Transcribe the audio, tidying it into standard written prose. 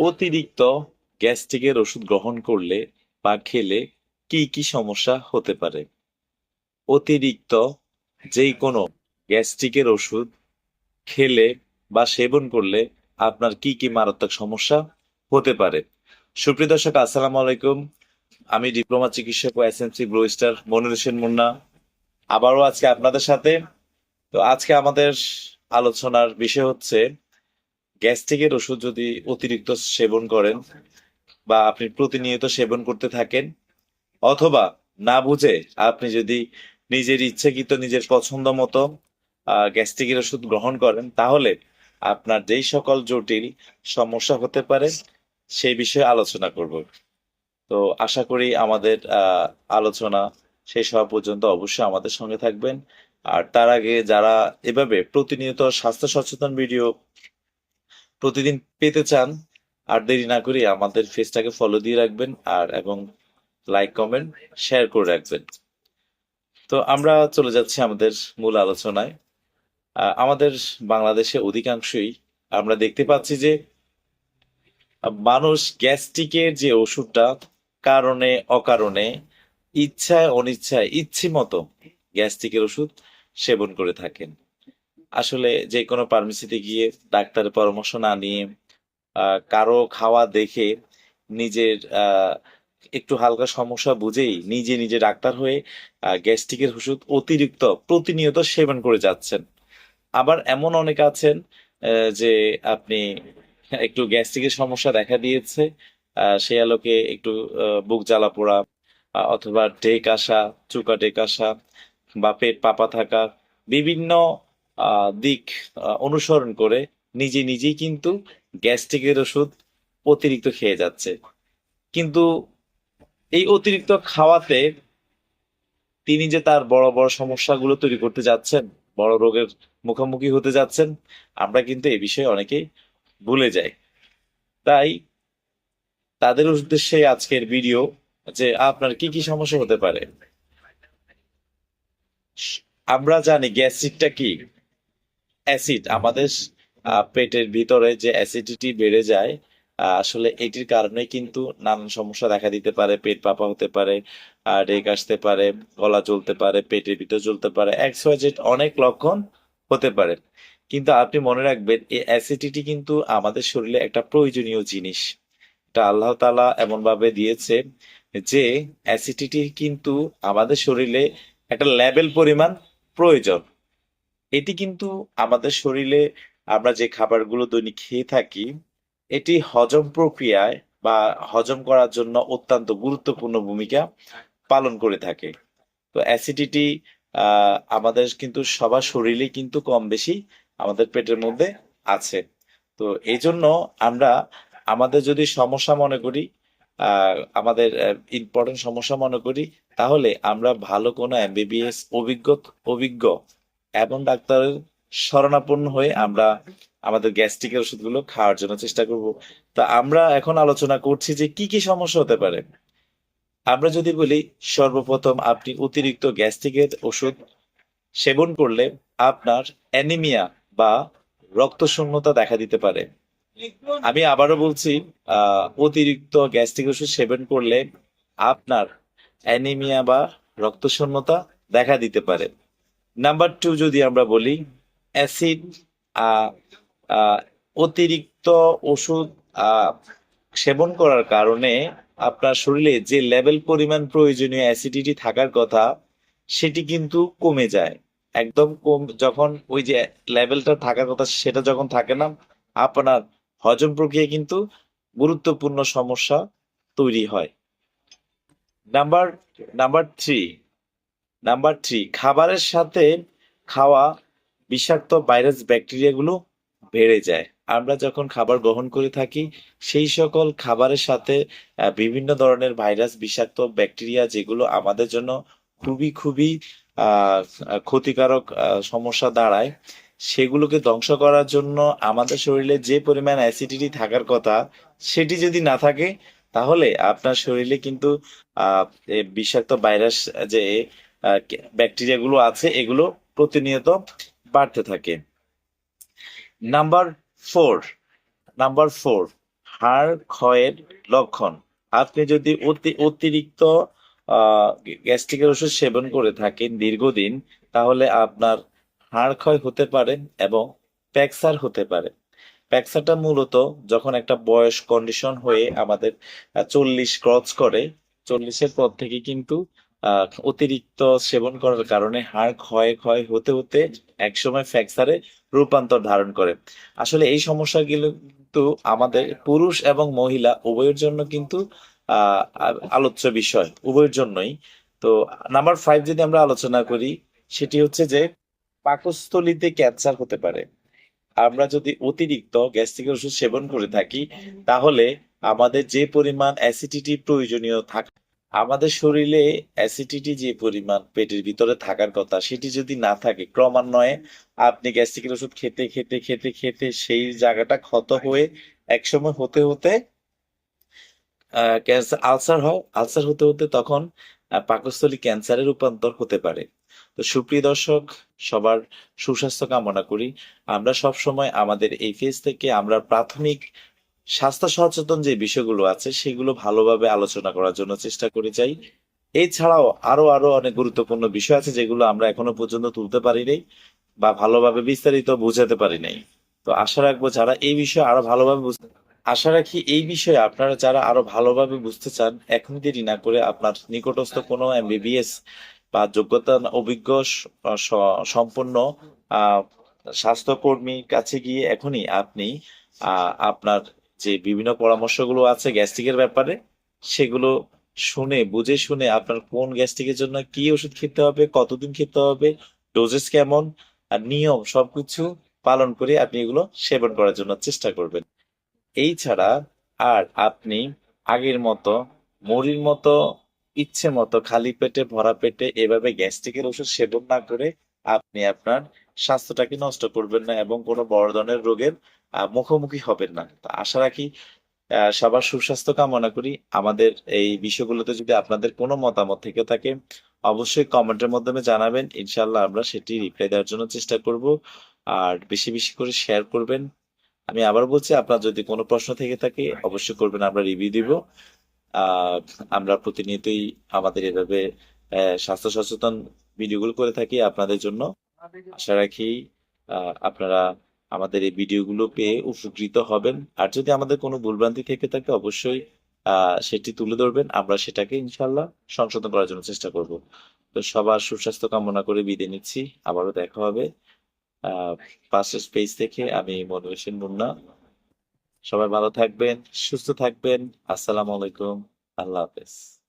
অতিরিক্ত গ্যাস্ট্রিকের ওষুধ গ্রহণ করলে বা খেলে কি কি সমস্যা হতে পারে? অতিরিক্ত যেই কোনো গ্যাস্ট্রিকের ওষুধ খেলে বা সেবন করলে আপনার কি কি মারাত্মক সমস্যা হতে পারে? সুপ্রিয় দর্শক, আসসালামু আলাইকুম। আমি ডিপ্লোমা চিকিৎসক ও SMC blue star Monir Hossain Munna, আবারও আজকে আপনাদের সাথে। তো আজকে আমাদের আলোচনার বিষয় হচ্ছে গ্যাস্ট্রিকের ওষুধ যদি অতিরিক্ত সেবন করেন বা আপনি প্রতিনিয়ত সেবন করতে থাকেন, অথবা না বুঝে আপনি যদি নিজের ইচ্ছাকৃত নিজের পছন্দ মতো গ্যাস্ট্রিকের ওষুধ গ্রহণ করেন, তাহলে আপনার যেই সকল জটিল সমস্যা হতে পারে সেই বিষয়ে আলোচনা করব। তো আশা করি আমাদের আলোচনা শেষ হওয়া পর্যন্ত অবশ্যই আমাদের সঙ্গে থাকবেন। আর তার আগে যারা এভাবে প্রতিনিয়ত স্বাস্থ্য সচেতন ভিডিও প্রতিদিন পেতে চান, আর দেরি না করে আমাদের পেজটাকে ফলো দিয়ে রাখবেন আর এবং লাইক কমেন্ট শেয়ার করে রাখবেন। তো আমরা চলে যাচ্ছি আমাদের মূল আলোচনায়। আমাদের বাংলাদেশে অধিকাংশই আমরা দেখতে পাচ্ছি যে মানুষ গ্যাস্ট্রিকের যে ওষুধটা কারণে অকারণে ইচ্ছায় অনিচ্ছায় ইচ্ছে মতো গ্যাস্ট্রিকের ওষুধ সেবন করে থাকেন। আসলে যে কোনো ফার্মেসিতে গিয়ে ডাক্তারের পরামর্শ না নিয়ে কারো খাওয়া দেখে নিজের একটু হালকা সমস্যা বুঝেই নিজে নিজে ডাক্তার হয়ে গ্যাস্ট্রিকের ওষুধ অতিরিক্ত প্রতিনিয়ত সেবন করে যাচ্ছেন। আবার এমন অনেক আছেন যে আপনি একটু গ্যাস্ট্রিকের সমস্যা দেখা দিয়েছে, সেই আলোকে একটু বুক জ্বালা পোড়া, অথবা ঢেক আসা, চুকা ঢেক আসা বা পেট পাপা থাকা, বিভিন্ন দিক অনুসরণ করে নিজে নিজেই কিন্তু গ্যাস্ট্রিকের ওষুধ অতিরিক্ত খেয়ে যাচ্ছে। কিন্তু এই অতিরিক্ত খাওয়াতে তিনি যে তার বড় বড় সমস্যাগুলো তৈরি করতে যাচ্ছেন, বড় রোগের মুখোমুখি হতে যাচ্ছেন, আমরা কিন্তু এই বিষয়ে অনেকেই ভুলে যাই। তাই তাদের উদ্দেশ্যে আজকের ভিডিও, যে আপনার কি কি সমস্যা হতে পারে। আমরা জানি গ্যাস্ট্রিকটা কি। অ্যাসিড আমাদের পেটের ভিতরে যে অ্যাসিডিটি বেড়ে যায়, আসলে এটির কারণে কিন্তু নানান সমস্যা দেখা দিতে পারে। পেট ফাঁপা হতে পারে, রেগ আসতে পারে, গলা জ্বলতে পারে, পেটের ভিতর জ্বলতে পারে, XYZ অনেক লক্ষণ হতে পারে। কিন্তু আপনি মনে রাখবেন, এই অ্যাসিডিটি কিন্তু আমাদের শরীরে একটা প্রয়োজনীয় জিনিস। এটা আল্লাহ তাআলা এমন ভাবে দিয়েছে যে অ্যাসিডিটি কিন্তু আমাদের শরীরে একটা লেভেল পরিমাণ প্রয়োজন। এটি কিন্তু আমাদের শরীরে আমরা যে খাবারগুলো দৈনিক খেয়ে থাকি, এটি হজম প্রক্রিয়ায় বা হজম করার জন্য অত্যন্ত গুরুত্বপূর্ণ ভূমিকা পালন করে থাকে। তো অ্যাসিডিটি আমাদের কিন্তু সবার শরীরে কিন্তু কম বেশি আমাদের পেটের মধ্যে আছে। তো এই জন্য আমরা আমাদের যদি সমস্যা মনে করি, আমাদের ইম্পর্টেন্ট সমস্যা মনে করি, তাহলে আমরা ভালো কোনো MBBS অভিজ্ঞ অভিজ্ঞ এবং ডাক্তারের শরণাপন্ন হয়ে আমরা আমাদের গ্যাস্ট্রিকের ওষুধগুলো খাওয়ার জন্য চেষ্টা করব। তা আমরা এখন আলোচনা করছি যে কি কি সমস্যা হতে পারে। আমরা যদি বলি, সর্বপ্রথম আপনি অতিরিক্ত গ্যাস্ট্রিকের ওষুধ সেবন করলে আপনার অ্যানিমিয়া বা রক্তশূন্যতা দেখা দিতে পারে। আমি আবারও বলছি, অতিরিক্ত গ্যাস্ট্রিক ওষুধ সেবন করলে আপনার অ্যানিমিয়া বা রক্তশূন্যতা দেখা দিতে পারে। নাম্বার টু যদি আমরা বলি, অ্যাসিড আহ, আহ, অতিরিক্ত ওষুধ আহ, সেবন করার কারণে আপনার শরীরে যে লেভেল পরিমাণ প্রয়োজনীয় অ্যাসিডিটি থাকার কথা, সেটি কিন্তু কমে যায়। একদম কম, যখন ওই যে লেভেলটা থাকার কথা সেটা যখন থাকে না, আপনার হজম প্রক্রিয়া কিন্তু গুরুত্বপূর্ণ সমস্যা তৈরি হয়। Number number three number three খাবারের সাথে খাওয়া বিষাক্ত ভাইরাস ব্যাকটেরিয়াগুলো বেড়ে যায়। আমরা যখন খাবার গ্রহণ করে থাকি, সেই সকল খাবারের সাথে বিভিন্ন ধরনের ভাইরাস, বিষাক্ত ব্যাকটেরিয়া, যেগুলো আমাদের জন্য খুবই খুবই আহ ক্ষতিকারক সমস্যা দাঁড়ায়, সেগুলোকে ধ্বংস করার জন্য আমাদের শরীরে যে পরিমাণ অ্যাসিডিটি থাকার কথা সেটি যদি না থাকে, তাহলে আপনার শরীরে কিন্তু এই বিষাক্ত ভাইরাস, যে ব্যাকটেরিয়া গুলো আছে, এগুলো প্রতিনিয়ত বাড়তে থাকে। নাম্বার ফোর নাম্বার ফোর হাড় ক্ষয়ের লক্ষণ। আপনি যদি অতিরিক্ত গ্যাস্ট্রিকের ওষুধ সেবন করে থাকেন দীর্ঘদিন, তাহলে আপনার হাড় ক্ষয় হতে পারে এবং প্যাকসার হতে পারে। প্যাকসাটা মূলত যখন একটা বয়স কন্ডিশন হয়ে আমাদের 40 ক্রস করে, 40-এর পর থেকে কিন্তু অতিরিক্ত সেবন করার কারণে হাড় ক্ষয় ক্ষয় হতে হতে একসময় ফ্র্যাকচারে রূপান্তর ধারণ করে। আসলে এই সমস্যাগুলো কিন্তু আমাদের পুরুষ এবং মহিলা উভয়ের জন্য কিন্তু আলোচ্য বিষয়, উভয়ের জন্যই। তো নাম্বার 5 যদি আমরা আলোচনা করি, সেটি হচ্ছে যে পাকস্থলীতে ক্যান্সার হতে পারে। আমরা যদি অতিরিক্ত গ্যাস্ট্রিকের ওষুধ সেবন করে থাকি, তাহলে আমাদের যে পরিমাণ অ্যাসিডিটি প্রয়োজনীয় থাকে, আমাদের শরীরে অ্যাসিডিটি যে পরিমাণ পেটের ভিতরে থাকার কথা সেটি যদি না থাকে, ক্রমান্বয়ে আপনি গ্যাস্ট্রিকের ওষুধ খেতে খেতে খেতে খেতে সেই জায়গাটা ক্ষত হয়ে একসময় হতে হতে ক্যান্সার আলসার হয়, আলসার হতে হতে তখন পাকস্থলী ক্যান্সারে রূপান্তর হতে পারে। তো সুপ্রিয় দর্শক, সবার সুস্বাস্থ্য কামনা করি। আমরা সব সময় আমাদের এই পেজ থেকে আমরা প্রাথমিক স্বাস্থ্য সচেতন যে বিষয়গুলো আছে সেগুলো ভালোভাবে আলোচনা করার জন্য চেষ্টা করে যাই। এছাড়াও আরো আরো অনেক গুরুত্বপূর্ণ বিষয় আছে যেগুলো আমরা এখনো পর্যন্ত তুলতে পারি নাই বা ভালোভাবে বিস্তারিত বোঝাতে পারি নাই। তো আশা রাখবো যারা এই বিষয়ে আরো ভালোভাবে আশা রাখি এই বিষয়ে আপনারা যারা আরো ভালোভাবে বুঝতে চান, এখন দেরি না করে আপনার নিকটস্থ কোনো এমবিবিএস বা যোগ্যতা অভিজ্ঞ সম্পন্ন আহ স্বাস্থ্যকর্মীর কাছে গিয়ে এখনই আপনি আপনার যে বিভিন্ন পরামর্শগুলো আছে গ্যাস্ট্রিকের ব্যাপারে, সেগুলো শুনে বুঝে শুনে আপনার কোন গ্যাস্ট্রিকের জন্য কি ওষুধ খেতে হবে, কতদিন খেতে হবে, ডোজেস কেমন আর নিয়ম সবকিছু পালন করে আপনি এগুলো সেবন করার জন্য চেষ্টা করবেন। এই ছাড়া আর আপনি আগের মতো মুড়ির মতো ইচ্ছে মতো খালি পেটে ভরা পেটে এভাবে গ্যাস্ট্রিকের ওষুধ সেবন না করে আপনি আপনার স্বাস্থ্যটাকে নষ্ট করবেন না এবং কোনো বড় ধরনের রোগের মুখোমুখি হবেন না। তো আশা রাখি সবার সুস্বাস্থ্য কামনা করি। আমাদের এই বিষয়গুলোতে যদি আপনাদের কোনো মতামত থেকে থাকে, অবশ্যই কমেন্টের মাধ্যমে জানাবেন। ইনশাল্লাহ আমরা সেটি রিপ্লাই দেওয়ার জন্য চেষ্টা করব। আর বেশি বেশি করে শেয়ার করবেন। আমি আবার বলছি, আপনার যদি কোনো প্রশ্ন থেকে থাকে অবশ্যই করবেন, আমরা রিভিউ দিব। আহ আমরা প্রতিনিয়তই আমাদের এভাবে স্বাস্থ্য সচেতন ভিডিওগুলো করে থাকি আপনাদের জন্য। আশা রাখি আপনারা আমাদের এই ভিডিওগুলো পেয়ে উপকৃত হবেন। আর যদি আমাদের কোনো ভুলভ্রান্তি থেকে থাকে অবশ্যই সেটি তুলে ধরবেন, আমরা সেটাকে ইনশাল্লাহ সংশোধন করার জন্য চেষ্টা করব। তো সবার সুস্বাস্থ্য কামনা করে বিদায় নিচ্ছি। আবারও দেখা হবে পাশের পেজ থেকে। আমি মনির হোসেন মুন্না। সবাই ভালো থাকবেন, সুস্থ থাকবেন। আসসালামু আলাইকুম। আল্লাহ হাফেজ।